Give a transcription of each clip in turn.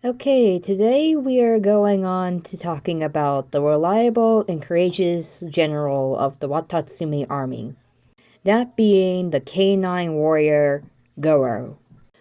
Okay, today we are going on to talking about the reliable and courageous general of the Watatsumi army, that being the K9 warrior Gorou.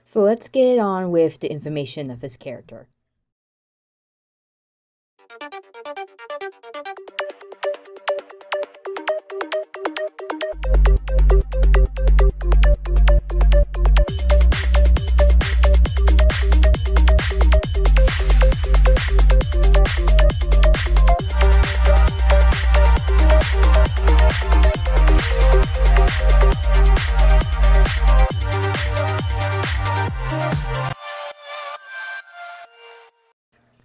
So let's get on with the information of his character.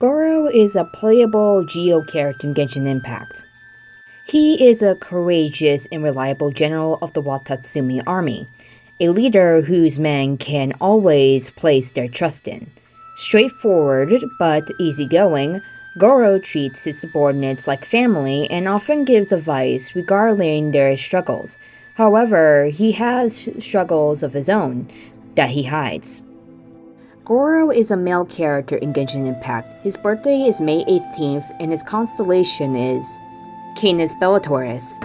Gorou is a playable Geo character in Genshin Impact. He is a courageous and reliable general of the Watatsumi army, a leader whose men can always place their trust in. Straightforward but easygoing, Gorou treats his subordinates like family and often gives advice regarding their struggles. However, he has struggles of his own that he hides. Gorou is a male character in Genshin Impact. His birthday is May 18th and his constellation is Canis Bellatorus.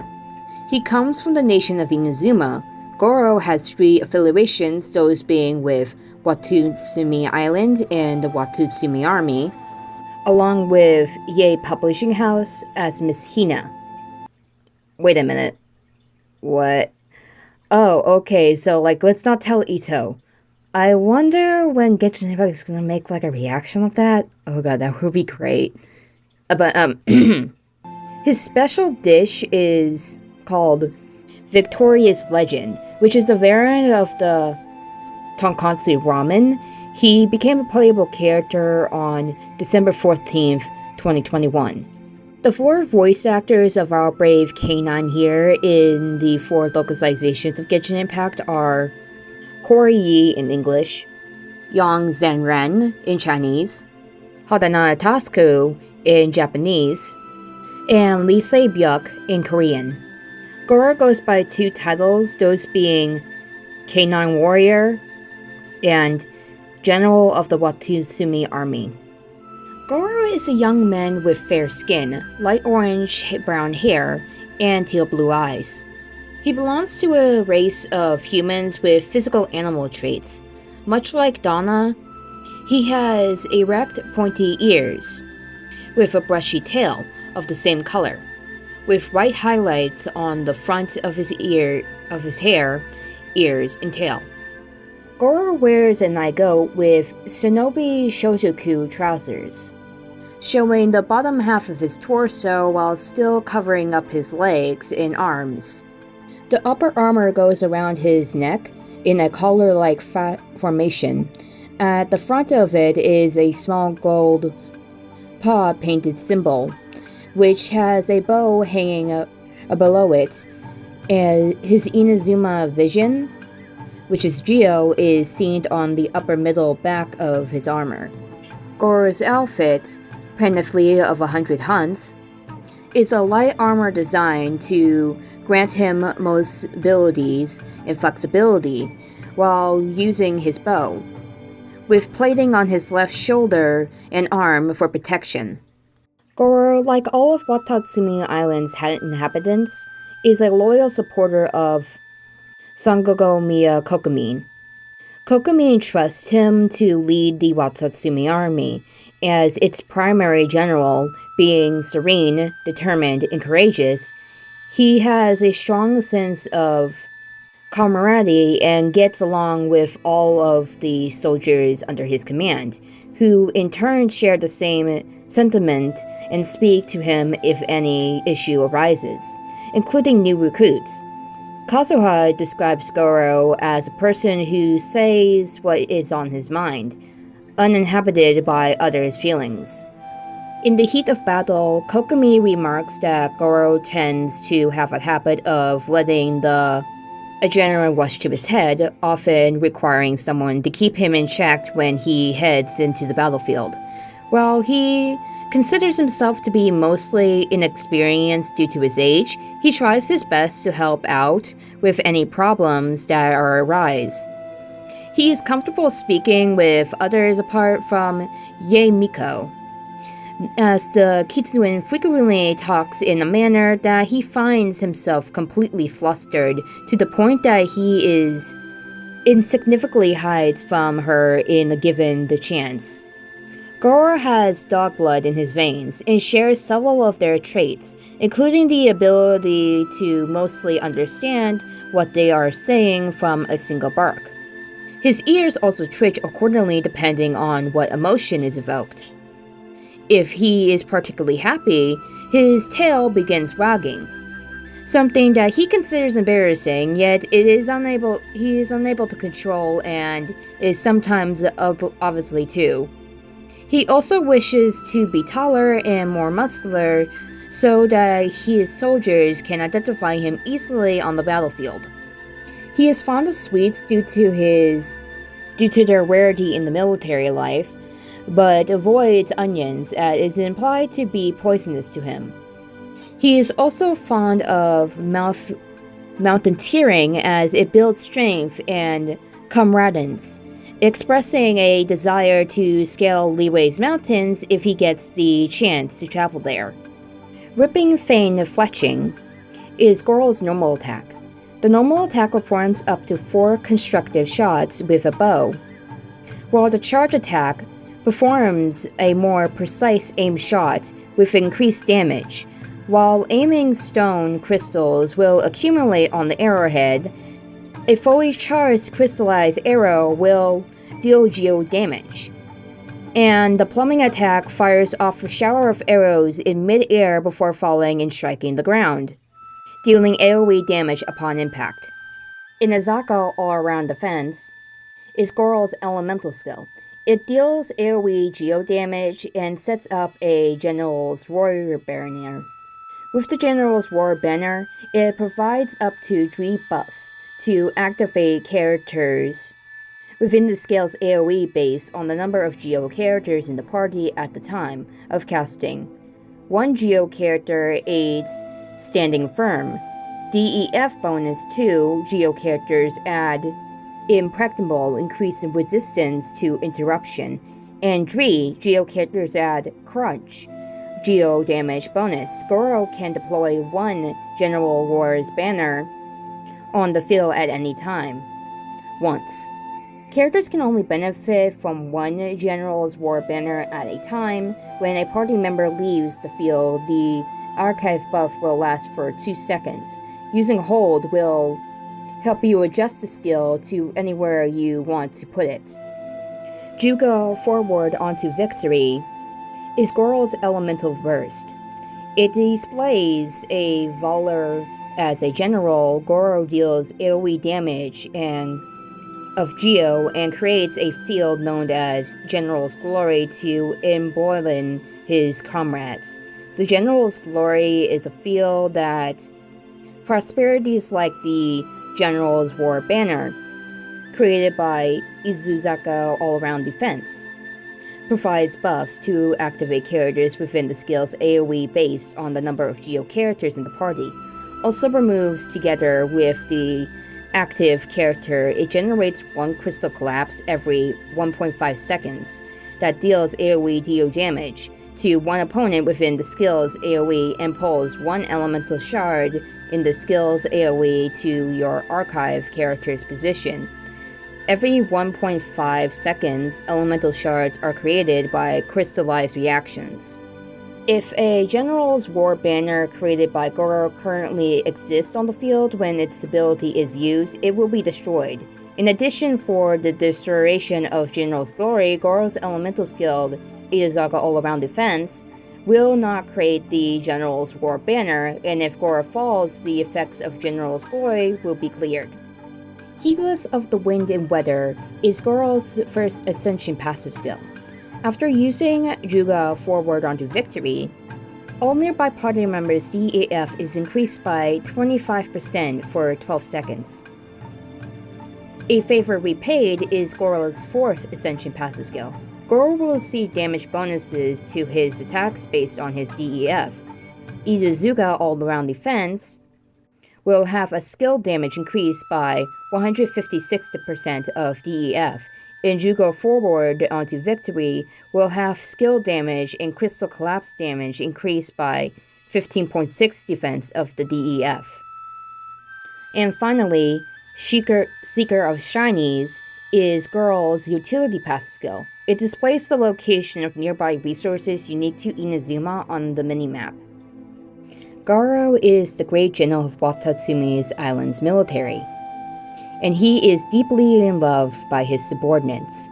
He comes from the nation of Inazuma. Gorou has three affiliations, those being with Watatsumi Island and the Watatsumi Army, along with Ye Publishing House as Miss Hina. Wait a minute. What? Oh, okay, so let's not tell Ito. I wonder when Genshin Impact is gonna make a reaction of that. Oh god, that would be great. But his special dish is called Victorious Legend, which is a variant of the tonkatsu ramen. He became a playable character on December 14th, 2021. The four voice actors of our brave K9 here in the four localizations of Genshin Impact are Corey Yi in English, Yang Zhenren in Chinese, Hadana Tasku in Japanese, and Lee Se-byuk in Korean. Gorou goes by two titles, those being K9 Warrior and General of the Watatsumi Army. Gorou is a young man with fair skin, light orange-brown hair, and teal blue eyes. He belongs to a race of humans with physical animal traits. Much like Donna, he has erect, pointy ears, with a brushy tail of the same color, with white highlights on the front of his hair, ears, and tail. Gorou wears a naigo with shinobi shojoku trousers, showing the bottom half of his torso while still covering up his legs and arms. The upper armor goes around his neck in a collar-like formation. At the front of it is a small gold paw-painted symbol, which has a bow hanging below it, and his Inazuma vision, which is Geo, is seen on the upper middle back of his armor. Gorou's outfit, Panoply of 100 Hunts, is a light armor designed to grant him most abilities and flexibility while using his bow, with plating on his left shoulder and arm for protection. Gorou, like all of Watatsumi Island's inhabitants, is a loyal supporter of Sangogo Miya Kokumin. Kokumin trusts him to lead the Watatsumi army, as its primary general, being serene, determined, and courageous. He has a strong sense of camaraderie and gets along with all of the soldiers under his command, who in turn share the same sentiment and speak to him if any issue arises, including new recruits. Kazuha describes Gorou as a person who says what is on his mind, uninhabited by others' feelings. In the heat of battle, Kokomi remarks that Gorou tends to have a habit of letting the adrenaline rush to his head, often requiring someone to keep him in check when he heads into the battlefield. While he considers himself to be mostly inexperienced due to his age, he tries his best to help out with any problems that arise. He is comfortable speaking with others apart from Ye Miko, as the Kitsune frequently talks in a manner that he finds himself completely flustered to the point that he is insignificantly hides from her in given the chance. Gorou has dog blood in his veins and shares several of their traits, including the ability to mostly understand what they are saying from a single bark. His ears also twitch accordingly depending on what emotion is evoked. If he is particularly happy, his tail begins wagging, something that he considers embarrassing, yet he is unable to control and is sometimes obviously too. He also wishes to be taller and more muscular so that his soldiers can identify him easily on the battlefield. He is fond of sweets due to their rarity in the military life, but avoids onions as it is implied to be poisonous to him. He is also fond of mountaineering as it builds strength and camaraderie, expressing a desire to scale Liwei's mountains if he gets the chance to travel there. Ripping Feign Fletching is Gorou's normal attack. The normal attack performs up to 4 constructive shots with a bow, while the charge attack performs a more precise aim shot with increased damage. While aiming stone crystals will accumulate on the arrowhead, a fully charged crystallized arrow will deal geo damage. And the plumbing attack fires off a shower of arrows in mid-air before falling and striking the ground, dealing AoE damage upon impact. Inazaka All-Around Defense is Gorou's elemental skill. It deals AoE geo damage and sets up a General's Warrior banner. With the General's War banner, it provides up to 3 buffs to activate characters within the scale's AoE based on the number of Geo characters in the party at the time of casting. 1 Geo character aids standing firm. DEF bonus 2 Geo characters add Impregnable, increase in resistance to interruption, and 3 Geo characters add Crunch, Geo damage bonus. Gorou can deploy 1 General War's banner on the field at any time, once. Characters can only benefit from 1 General's War banner at a time. When a party member leaves the field, the archive buff will last for 2 seconds. Using hold will help you adjust the skill to anywhere you want to put it. Juga Forward onto Victory is Gorou's elemental burst. It displays a Valor as a general. Gorou deals AoE damage of Geo and creates a field known as General's Glory to embolden his comrades. The General's Glory is a field that prosperities like the General's War banner, created by Izuzaka All-Around Defense, provides buffs to activate characters within the skill's AoE based on the number of Geo characters in the party. Also removes together with the active character, it generates 1 crystal collapse every 1.5 seconds that deals AoE Geo damage to 1 opponent within the skill's AoE and pulls 1 elemental shard in the skill's AoE to your archive character's position. Every 1.5 seconds, elemental shards are created by crystallized reactions. If a General's War banner created by Gorou currently exists on the field when its ability is used, it will be destroyed. In addition, for the restoration of General's Glory, Gorou's elemental skill, Iyazaga All-Around Defense, will not create the General's War banner, and if Gorou falls, the effects of General's Glory will be cleared. Heedless of the Wind and Weather is Gorou's first Ascension passive skill. After using Juga Forward onto Victory, all nearby party members' DEF is increased by 25% for 12 seconds. A Favor Repaid is Gorou's 4th Ascension passive skill. Gorou will receive damage bonuses to his attacks based on his DEF. Izuzuga All-Around Defense will have a skill damage increased by 156% of DEF, and Jugo Forward onto Victory will have skill damage and Crystal Collapse damage increased by 15.6 defense of the DEF. And finally, Seeker of Shinies is Gorou's Utility Path skill. It displays the location of nearby resources unique to Inazuma on the minimap. Gorou is the great general of Watatsumi's island's military, and he is deeply in love by his subordinates.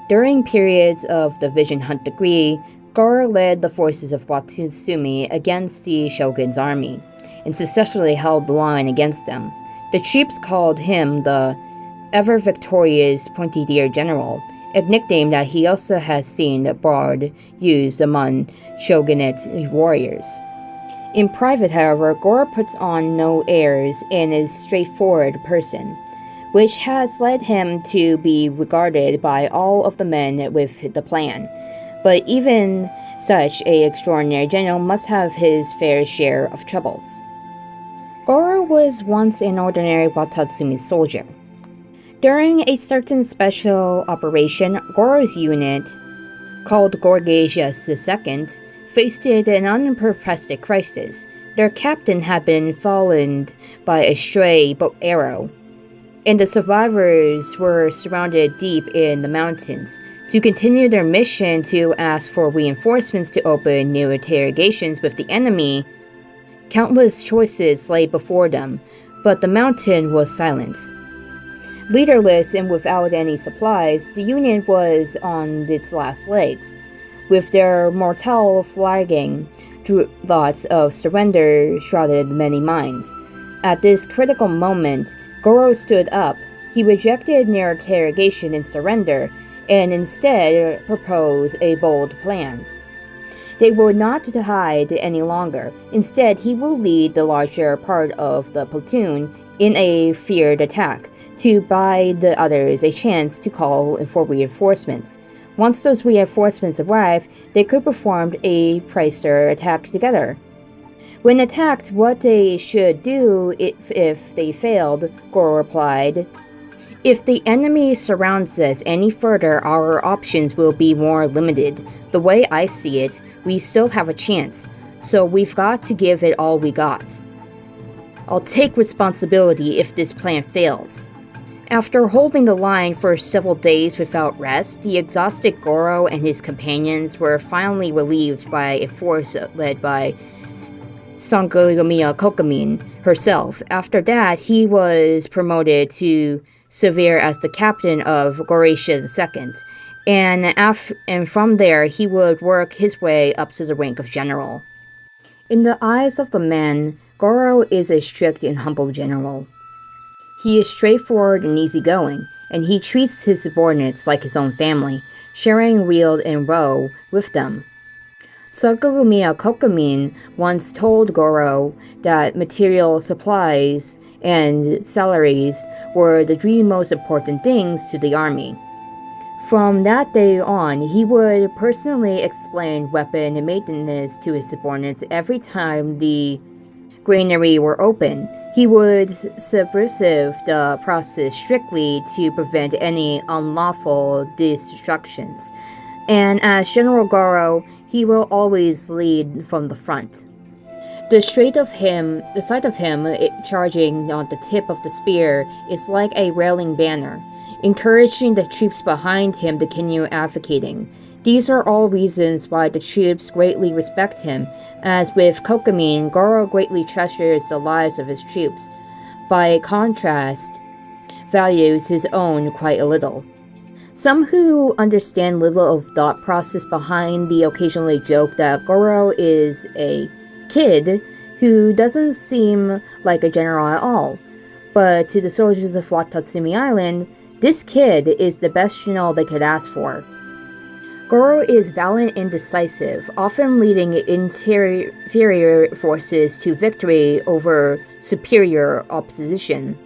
During periods of the Vision Hunt degree, Gorou led the forces of Watatsumi against the shogun's army, and successfully held the line against them. The troops called him the ever-victorious Pointy-Deer General, a nickname that he also has seen abroad used among shogunate warriors. In private, however, Gorou puts on no airs and is a straightforward person, which has led him to be regarded by all of the men with the plan. But even such an extraordinary general must have his fair share of troubles. Gorou was once an ordinary Watatsumi soldier. During a certain special operation, Gorou's unit, called Gorgasius II, faced an unperceived crisis. Their captain had been fallen by a stray arrow, and the survivors were surrounded deep in the mountains. To continue their mission to ask for reinforcements to open new interrogations with the enemy, countless choices lay before them, but the mountain was silent. Leaderless and without any supplies, the unit was on its last legs. With their morale flagging, thoughts of surrender shrouded many minds. At this critical moment, Gorou stood up. He rejected mere interrogation and surrender, and instead proposed a bold plan. They would not hide any longer. Instead, he will lead the larger part of the platoon in a feared attack, to buy the others a chance to call for reinforcements. Once those reinforcements arrive, they could perform a Pricer attack together. When attacked, what they should do if they failed, Gorou replied, "If the enemy surrounds us any further, our options will be more limited. The way I see it, we still have a chance, so we've got to give it all we got. I'll take responsibility if this plan fails." After holding the line for several days without rest, the exhausted Gorou and his companions were finally relieved by a force led by Sangomiya Kokomin herself. After that, he was promoted to serve as the captain of Gorgasius II, and from there he would work his way up to the rank of general. In the eyes of the men, Gorou is a strict and humble general. He is straightforward and easygoing, and he treats his subordinates like his own family, sharing wheel and row with them. Sangomiya Kokomin once told Gorou that material supplies and salaries were the three most important things to the army. From that day on, he would personally explain weapon and maintenance to his subordinates every time the granary were open. He would supervise the process strictly to prevent any unlawful destructions. And as General Gorou, he will always lead from the front. The sight of him charging on the tip of the spear is like a railing banner, encouraging the troops behind him to continue advocating. These are all reasons why the troops greatly respect him. As with Kokomin, Gorou greatly treasures the lives of his troops. By contrast, values his own quite a little. Some who understand little of thought process behind the occasionally joke that Gorou is a kid who doesn't seem like a general at all. But to the soldiers of Watatsumi Island, this kid is the best general they could ask for. Gorou is valiant and decisive, often leading inferior forces to victory over superior opposition.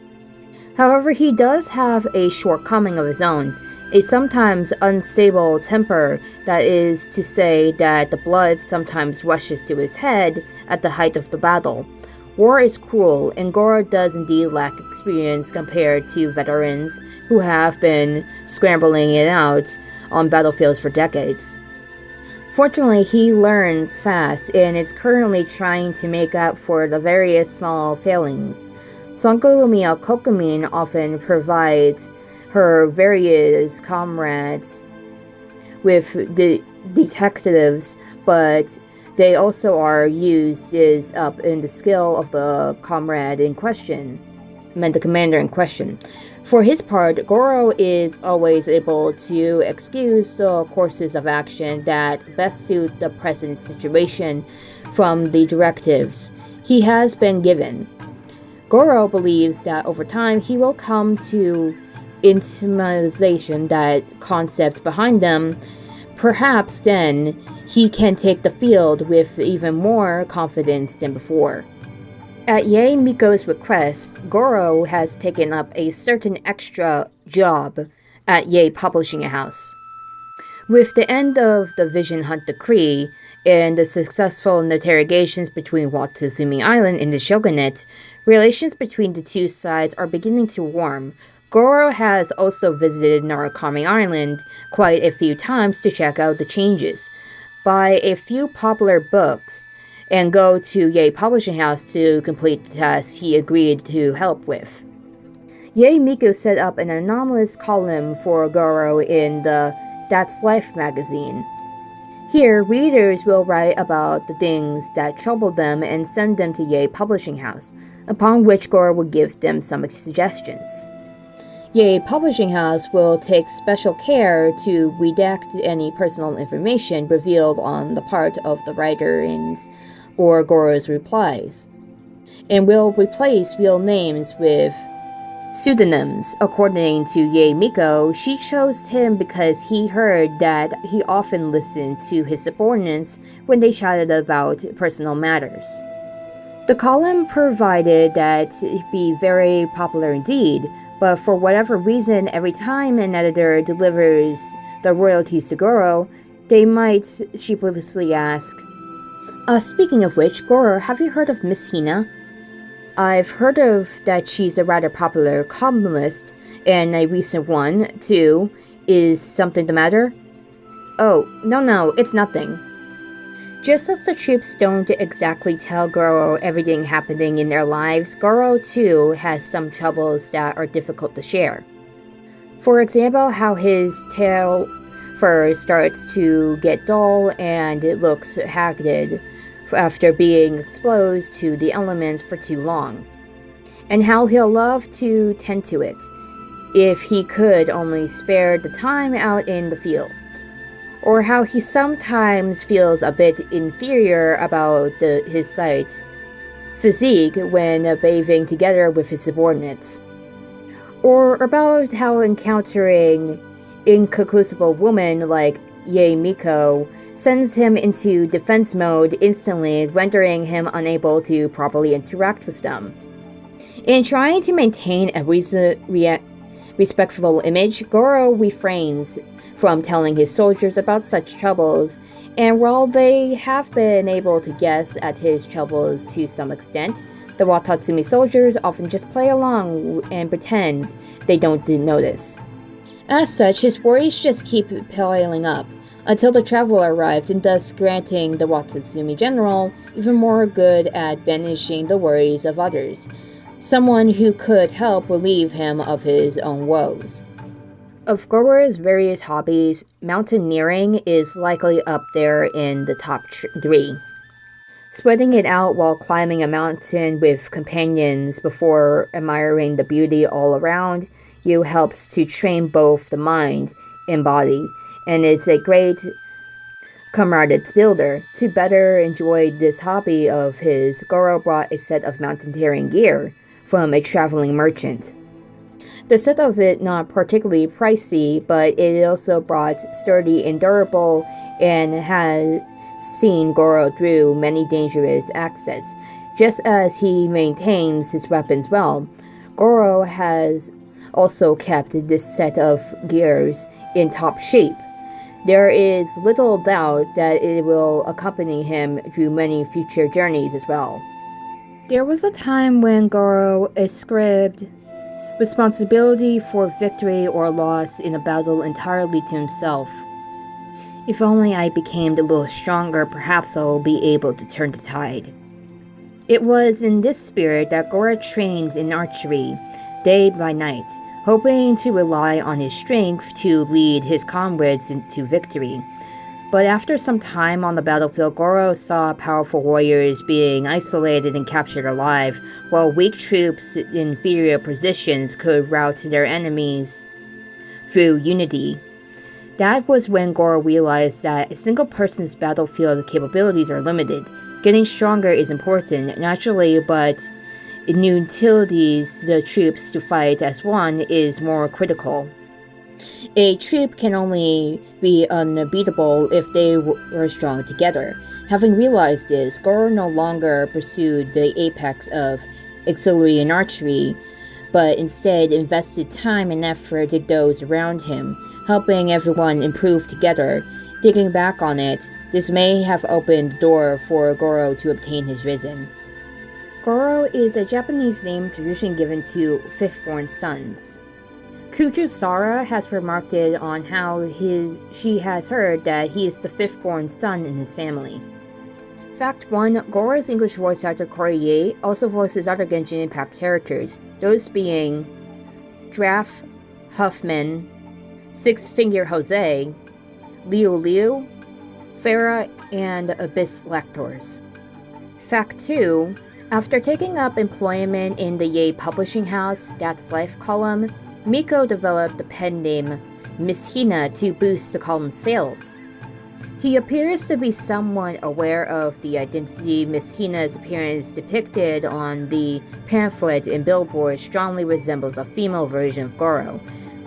However, he does have a shortcoming of his own, a sometimes unstable temper, that is to say that the blood sometimes rushes to his head at the height of the battle. War is cruel, and Gorou does indeed lack experience compared to veterans who have been scrambling it out on battlefields for decades. Fortunately, he learns fast and is currently trying to make up for the various small failings. Songolumia Kokumin often provides her various comrades with the detectives, but they also are used up in the skill of the comrade in question, the commander in question. For his part, Gorou is always able to excuse the courses of action that best suit the present situation from the directives he has been given. Gorou believes that over time he will come to intimization that concepts behind them. Perhaps then he can take the field with even more confidence than before. At Yae Miko's request, Gorou has taken up a certain extra job at Yae Publishing House. With the end of the Vision Hunt Decree and the successful interrogations between Watatsumi Island and the Shogunate, relations between the two sides are beginning to warm. Gorou has also visited Narukami Island quite a few times to check out the changes, buy a few popular books, and go to Yae Publishing House to complete the tasks he agreed to help with. Yae Miko set up an anonymous column for Gorou in the That's Life magazine. Here, readers will write about the things that trouble them and send them to Yae Publishing House, upon which Gorou will give them some suggestions. Yae Publishing House will take special care to redact any personal information revealed on the part of the writers or Gorou's replies, and will replace real names with pseudonyms. According to Yae Miko, she chose him because he heard that he often listened to his subordinates when they chatted about personal matters. The column provided that it be very popular indeed, but for whatever reason, every time an editor delivers the royalties to Gorou, they might sheepishly ask, speaking of which, Gorou, have you heard of Miss Hina? I've heard of that she's a rather popular columnist, and a recent one, too. Is something the matter? Oh, no, it's nothing. Just as the troops don't exactly tell Gorou everything happening in their lives, Gorou, too, has some troubles that are difficult to share. For example, how his tail fur starts to get dull and it looks haggard after being exposed to the elements for too long, and how he'll love to tend to it if he could only spare the time out in the field, or how he sometimes feels a bit inferior about his sight physique when bathing together with his subordinates, or about how encountering inconclusive women like Yae Miko sends him into defense mode instantly, rendering him unable to properly interact with them. In trying to maintain a respectful image, Gorou refrains from telling his soldiers about such troubles, and while they have been able to guess at his troubles to some extent, the Watatsumi soldiers often just play along and pretend they don't notice. As such, his worries just keep piling up, until the traveler arrived, and thus granting the Watatsumi general even more good at banishing the worries of others, someone who could help relieve him of his own woes. Of Gorou's various hobbies, mountaineering is likely up there in the top 3. Sweating it out while climbing a mountain with companions before admiring the beauty all around you helps to train both the mind and body, and it's a great camaraderie builder. To better enjoy this hobby of his, Gorou brought a set of mountaineering gear from a traveling merchant. The set of it not particularly pricey, but it also brought sturdy and durable, and has seen Gorou through many dangerous access, just as he maintains his weapons well. Gorou has also kept this set of gears in top shape. There is little doubt that it will accompany him through many future journeys as well. There was a time when Gorou ascribed responsibility for victory or loss in a battle entirely to himself. If only I became a little stronger, perhaps I will be able to turn the tide. It was in this spirit that Gorou trained in archery, day by night, hoping to rely on his strength to lead his comrades into victory. But after some time on the battlefield, Gorou saw powerful warriors being isolated and captured alive, while weak troops in inferior positions could rout their enemies through unity. That was when Gorou realized that a single person's battlefield capabilities are limited. Getting stronger is important, naturally, but in utilities the troops to fight as one is more critical. A troop can only be unbeatable if they were strong together. Having realized this, Gorou no longer pursued the apex of auxiliary and archery, but instead invested time and effort in those around him, helping everyone improve together. Thinking back on it, this may have opened the door for Gorou to obtain his risen. Gorou is a Japanese name traditionally given to fifth-born sons. Kuju-Sara has remarked on how she has heard that he is the fifth-born son in his family. Fact 1. Gorou's English voice actor Corey Ye also voices other Genshin Impact characters, those being Draff Huffman, Six Finger Jose, Liu Liu, Farah, and Abyss Lactors. Fact 2. After taking up employment in the Ye publishing house, That's Life column, Miko developed the pen name Miss Hina to boost the column's sales. He appears to be somewhat aware of the identity. Miss Hina's appearance depicted on the pamphlet and billboard strongly resembles a female version of Gorou,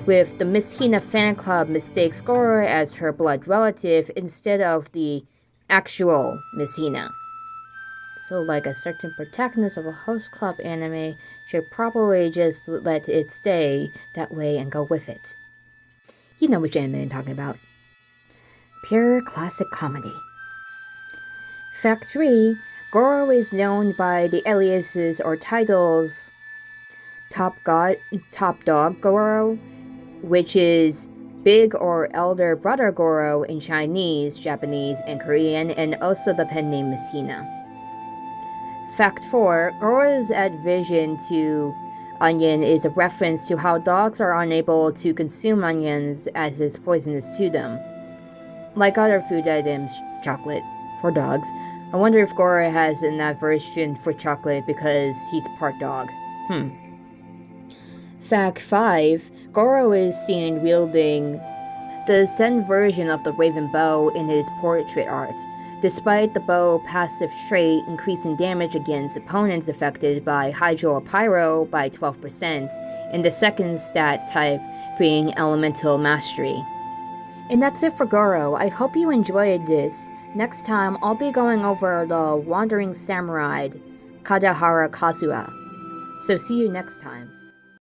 with the Miss Hina fan club mistakes Gorou as her blood relative instead of the actual Miss Hina. So like a certain protagonist of a host club anime should probably just let it stay that way and go with it. You know which anime I'm talking about. Pure classic comedy. Fact 3. Gorou is known by the aliases or titles Top Dog Gorou, which is Big or Elder Brother Gorou in Chinese, Japanese, and Korean, and also the pen name Miss Hina. Fact 4. Gorou's aversion to onion is a reference to how dogs are unable to consume onions as it's poisonous to them. Like other food items, chocolate, for dogs, I wonder if Gorou has an aversion for chocolate because he's part dog. Fact 5. Gorou is seen wielding the Zen version of the Raven Bow in his portrait art, despite the bow passive trait increasing damage against opponents affected by Hydro or Pyro by 12%, and the second stat type being Elemental Mastery. And that's it for Gorou. I hope you enjoyed this. Next time, I'll be going over the Wandering Samurai, Kadahara Kazuha. So see you next time.